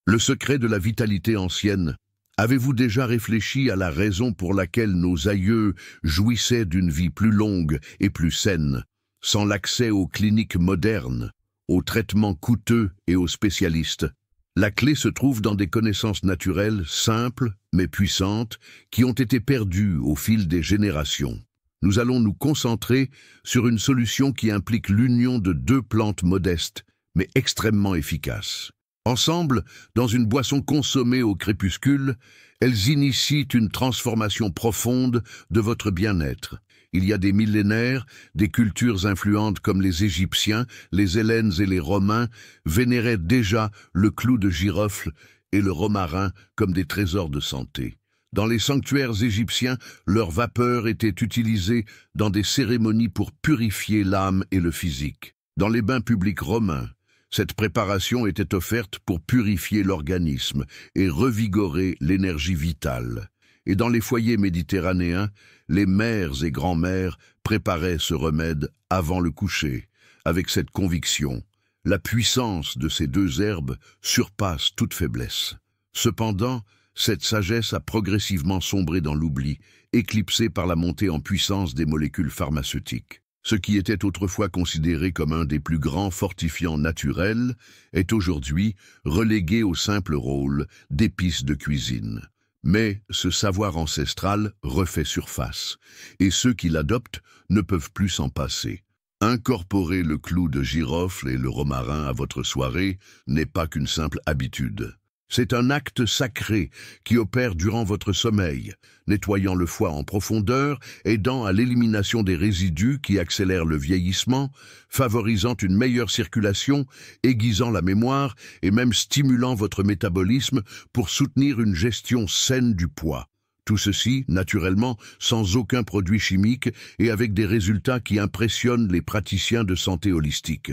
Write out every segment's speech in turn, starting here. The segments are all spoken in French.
Le secret de la vitalité ancienne. Avez-vous déjà réfléchi à la raison pour laquelle nos aïeux jouissaient d'une vie plus longue et plus saine, sans l'accès aux cliniques modernes, aux traitements coûteux et aux spécialistes? La clé se trouve dans des connaissances naturelles simples mais puissantes qui ont été perdues au fil des générations. Nous allons nous concentrer sur une solution qui implique l'union de deux plantes modestes mais extrêmement efficaces. Ensemble, dans une boisson consommée au crépuscule, elles initient une transformation profonde de votre bien-être. Il y a des millénaires, des cultures influentes comme les Égyptiens, les Hellènes et les Romains vénéraient déjà le clou de girofle et le romarin comme des trésors de santé. Dans les sanctuaires égyptiens, leur vapeur était utilisée dans des cérémonies pour purifier l'âme et le physique. Dans les bains publics romains, cette préparation était offerte pour purifier l'organisme et revigorer l'énergie vitale. Et dans les foyers méditerranéens, les mères et grands-mères préparaient ce remède avant le coucher, avec cette conviction: la puissance de ces deux herbes surpasse toute faiblesse. Cependant, cette sagesse a progressivement sombré dans l'oubli, éclipsée par la montée en puissance des molécules pharmaceutiques. Ce qui était autrefois considéré comme un des plus grands fortifiants naturels est aujourd'hui relégué au simple rôle d'épices de cuisine. Mais ce savoir ancestral refait surface, et ceux qui l'adoptent ne peuvent plus s'en passer. Incorporer le clou de girofle et le romarin à votre soirée n'est pas qu'une simple habitude. C'est un acte sacré qui opère durant votre sommeil, nettoyant le foie en profondeur, aidant à l'élimination des résidus qui accélèrent le vieillissement, favorisant une meilleure circulation, aiguisant la mémoire et même stimulant votre métabolisme pour soutenir une gestion saine du poids. Tout ceci, naturellement, sans aucun produit chimique et avec des résultats qui impressionnent les praticiens de santé holistique.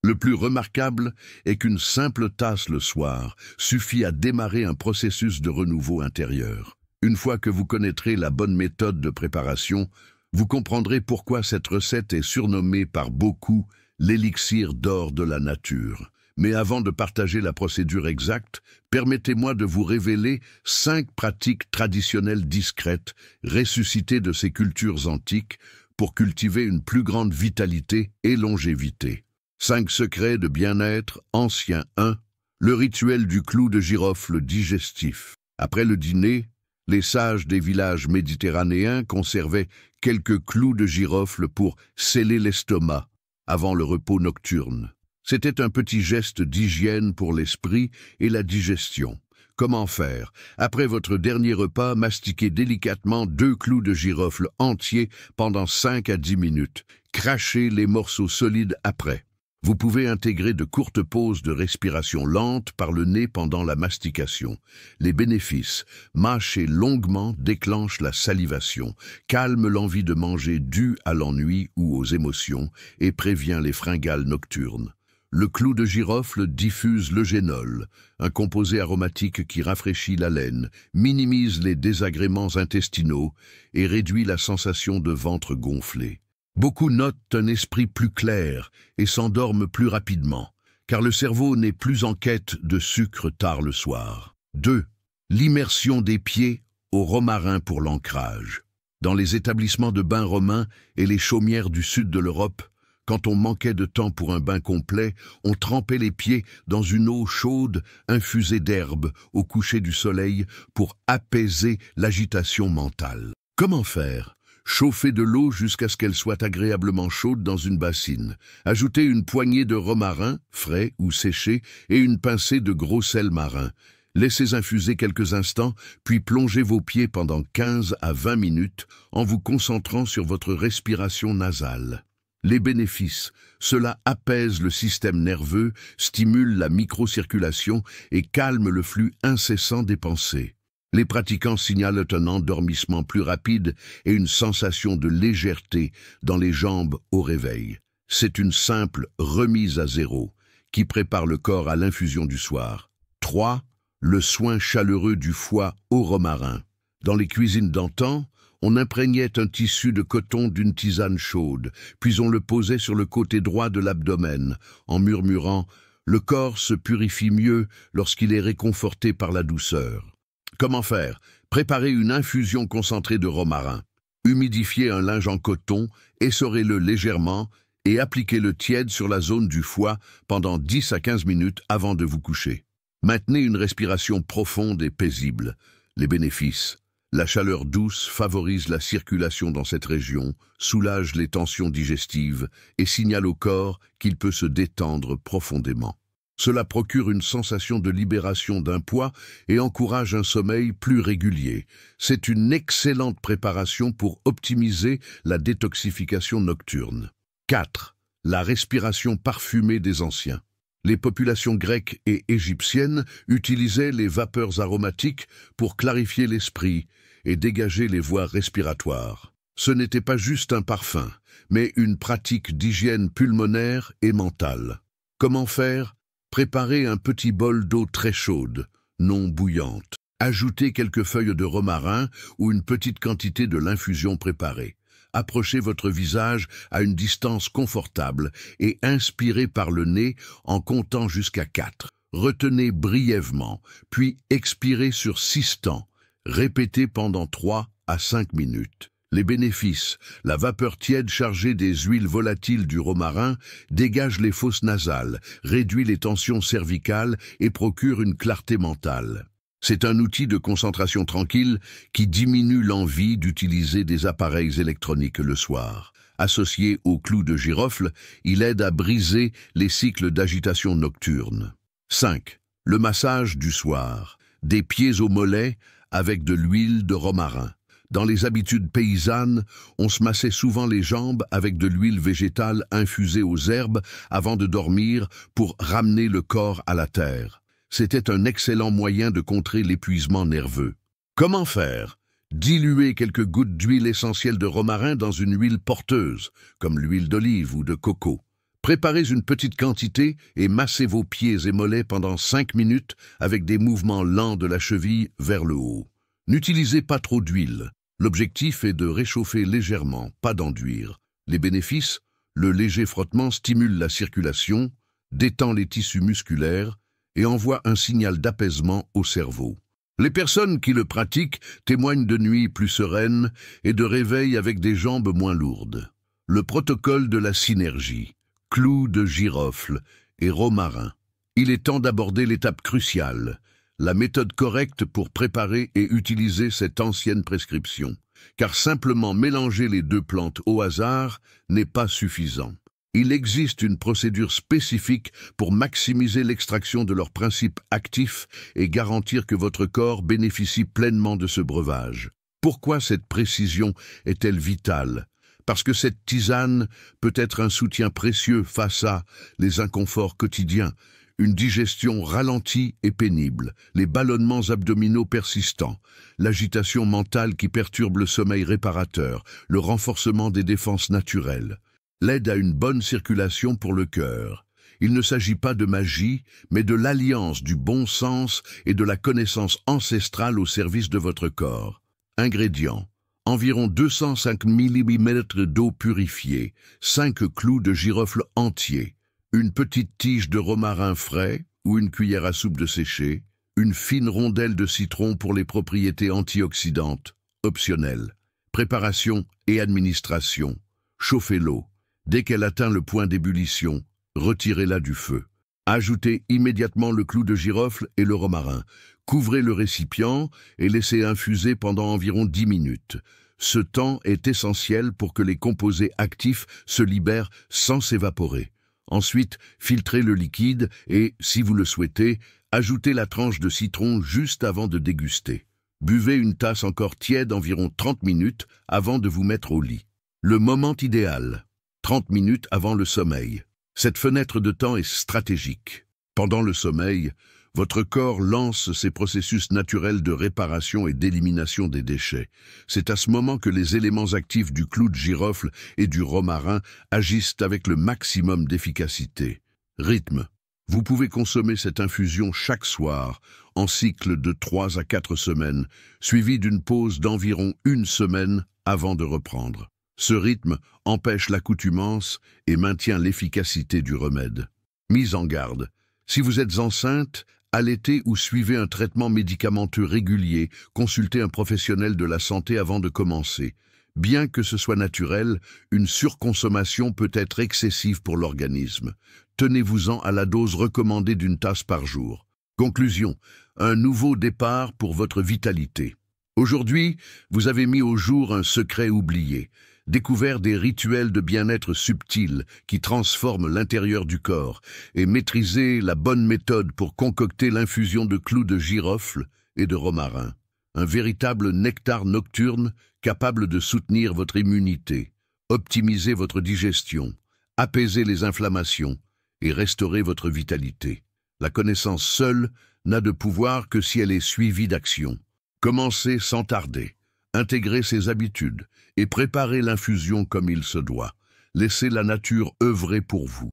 Le plus remarquable est qu'une simple tasse le soir suffit à démarrer un processus de renouveau intérieur. Une fois que vous connaîtrez la bonne méthode de préparation, vous comprendrez pourquoi cette recette est surnommée par beaucoup l'élixir d'or de la nature. Mais avant de partager la procédure exacte, permettez-moi de vous révéler 5 pratiques traditionnelles discrètes, ressuscitées de ces cultures antiques, pour cultiver une plus grande vitalité et longévité. 5 secrets de bien-être anciens. 1. Le rituel du clou de girofle digestif. Après le dîner, les sages des villages méditerranéens conservaient quelques clous de girofle pour sceller l'estomac avant le repos nocturne. C'était un petit geste d'hygiène pour l'esprit et la digestion. Comment faire? Après votre dernier repas, mastiquez délicatement 2 clous de girofle entiers pendant 5 à 10 minutes. Crachez les morceaux solides après. Vous pouvez intégrer de courtes pauses de respiration lente par le nez pendant la mastication. Les bénéfices: mâcher longuement déclenche la salivation, calme l'envie de manger due à l'ennui ou aux émotions et prévient les fringales nocturnes. Le clou de girofle diffuse l'eugénol, un composé aromatique qui rafraîchit l'haleine, minimise les désagréments intestinaux et réduit la sensation de ventre gonflé. Beaucoup notent un esprit plus clair et s'endorment plus rapidement, car le cerveau n'est plus en quête de sucre tard le soir. 2. L'immersion des pieds au romarin pour l'ancrage. Dans les établissements de bains romains et les chaumières du sud de l'Europe, quand on manquait de temps pour un bain complet, on trempait les pieds dans une eau chaude infusée d'herbes au coucher du soleil pour apaiser l'agitation mentale. Comment faire? Chauffez de l'eau jusqu'à ce qu'elle soit agréablement chaude dans une bassine. Ajoutez une poignée de romarin, frais ou séché, et une pincée de gros sel marin. Laissez infuser quelques instants, puis plongez vos pieds pendant 15 à 20 minutes en vous concentrant sur votre respiration nasale. Les bénéfices: cela apaise le système nerveux, stimule la microcirculation et calme le flux incessant des pensées. Les pratiquants signalent un endormissement plus rapide et une sensation de légèreté dans les jambes au réveil. C'est une simple remise à zéro qui prépare le corps à l'infusion du soir. 3. Le soin chaleureux du foie au romarin. Dans les cuisines d'antan, on imprégnait un tissu de coton d'une tisane chaude, puis on le posait sur le côté droit de l'abdomen en murmurant Le corps se purifie mieux lorsqu'il est réconforté par la douceur. Comment faire? Préparez une infusion concentrée de romarin. Humidifiez un linge en coton, essorez-le légèrement et appliquez-le tiède sur la zone du foie pendant 10 à 15 minutes avant de vous coucher. Maintenez une respiration profonde et paisible. Les bénéfices. La chaleur douce favorise la circulation dans cette région, soulage les tensions digestives et signale au corps qu'il peut se détendre profondément. Cela procure une sensation de libération d'un poids et encourage un sommeil plus régulier. C'est une excellente préparation pour optimiser la détoxification nocturne. 4. La respiration parfumée des anciens. Les populations grecques et égyptiennes utilisaient les vapeurs aromatiques pour clarifier l'esprit et dégager les voies respiratoires. Ce n'était pas juste un parfum, mais une pratique d'hygiène pulmonaire et mentale. Comment faire? Préparez un petit bol d'eau très chaude, non bouillante. Ajoutez quelques feuilles de romarin ou une petite quantité de l'infusion préparée. Approchez votre visage à une distance confortable et inspirez par le nez en comptant jusqu'à 4. Retenez brièvement, puis expirez sur 6 temps. Répétez pendant 3 à 5 minutes. Les bénéfices. La vapeur tiède chargée des huiles volatiles du romarin dégage les fosses nasales, réduit les tensions cervicales et procure une clarté mentale. C'est un outil de concentration tranquille qui diminue l'envie d'utiliser des appareils électroniques le soir. Associé au clou de girofle, il aide à briser les cycles d'agitation nocturne. 5. Le massage du soir. Des pieds aux mollets avec de l'huile de romarin. Dans les habitudes paysannes, on se massait souvent les jambes avec de l'huile végétale infusée aux herbes avant de dormir pour ramener le corps à la terre. C'était un excellent moyen de contrer l'épuisement nerveux. Comment faire? Diluez quelques gouttes d'huile essentielle de romarin dans une huile porteuse, comme l'huile d'olive ou de coco. Préparez une petite quantité et massez vos pieds et mollets pendant 5 minutes avec des mouvements lents de la cheville vers le haut. N'utilisez pas trop d'huile. L'objectif est de réchauffer légèrement, pas d'enduire. Les bénéfices? Le léger frottement stimule la circulation, détend les tissus musculaires et envoie un signal d'apaisement au cerveau. Les personnes qui le pratiquent témoignent de nuits plus sereines et de réveils avec des jambes moins lourdes. Le protocole de la synergie, clou de girofle et romarin. Il est temps d'aborder l'étape cruciale, la méthode correcte pour préparer et utiliser cette ancienne prescription. Car simplement mélanger les deux plantes au hasard n'est pas suffisant. Il existe une procédure spécifique pour maximiser l'extraction de leurs principes actifs et garantir que votre corps bénéficie pleinement de ce breuvage. Pourquoi cette précision est-elle vitale? Parce que cette tisane peut être un soutien précieux face à les inconforts quotidiens, une digestion ralentie et pénible, les ballonnements abdominaux persistants, l'agitation mentale qui perturbe le sommeil réparateur, le renforcement des défenses naturelles, l'aide à une bonne circulation pour le cœur. Il ne s'agit pas de magie, mais de l'alliance du bon sens et de la connaissance ancestrale au service de votre corps. Ingrédients. Environ 205 ml d'eau purifiée, 5 clous de girofle entiers, une petite tige de romarin frais ou une cuillère à soupe de séché, une fine rondelle de citron pour les propriétés antioxydantes, optionnelles. Préparation et administration. Chauffez l'eau. Dès qu'elle atteint le point d'ébullition, retirez-la du feu. Ajoutez immédiatement le clou de girofle et le romarin. Couvrez le récipient et laissez infuser pendant environ 10 minutes. Ce temps est essentiel pour que les composés actifs se libèrent sans s'évaporer. Ensuite, filtrez le liquide et, si vous le souhaitez, ajoutez la tranche de citron juste avant de déguster. Buvez une tasse encore tiède environ 30 minutes avant de vous mettre au lit. Le moment idéal, 30 minutes avant le sommeil. Cette fenêtre de temps est stratégique. Pendant le sommeil, votre corps lance ses processus naturels de réparation et d'élimination des déchets. C'est à ce moment que les éléments actifs du clou de girofle et du romarin agissent avec le maximum d'efficacité. Rythme. Vous pouvez consommer cette infusion chaque soir, en cycle de 3 à 4 semaines, suivi d'une pause d'environ 1 semaine avant de reprendre. Ce rythme empêche l'accoutumance et maintient l'efficacité du remède. Mise en garde. Si vous êtes enceinte, allaitez ou suivez un traitement médicamenteux régulier, consultez un professionnel de la santé avant de commencer. Bien que ce soit naturel, une surconsommation peut être excessive pour l'organisme. Tenez-vous-en à la dose recommandée d'une tasse par jour. Conclusion, un nouveau départ pour votre vitalité. Aujourd'hui, vous avez mis au jour un secret oublié, découvert des rituels de bien-être subtils qui transforment l'intérieur du corps et maîtrisé la bonne méthode pour concocter l'infusion de clous de girofle et de romarin. Un véritable nectar nocturne capable de soutenir votre immunité, optimiser votre digestion, apaiser les inflammations et restaurer votre vitalité. La connaissance seule n'a de pouvoir que si elle est suivie d'action. Commencez sans tarder, intégrez ces habitudes et préparez l'infusion comme il se doit. Laissez la nature œuvrer pour vous.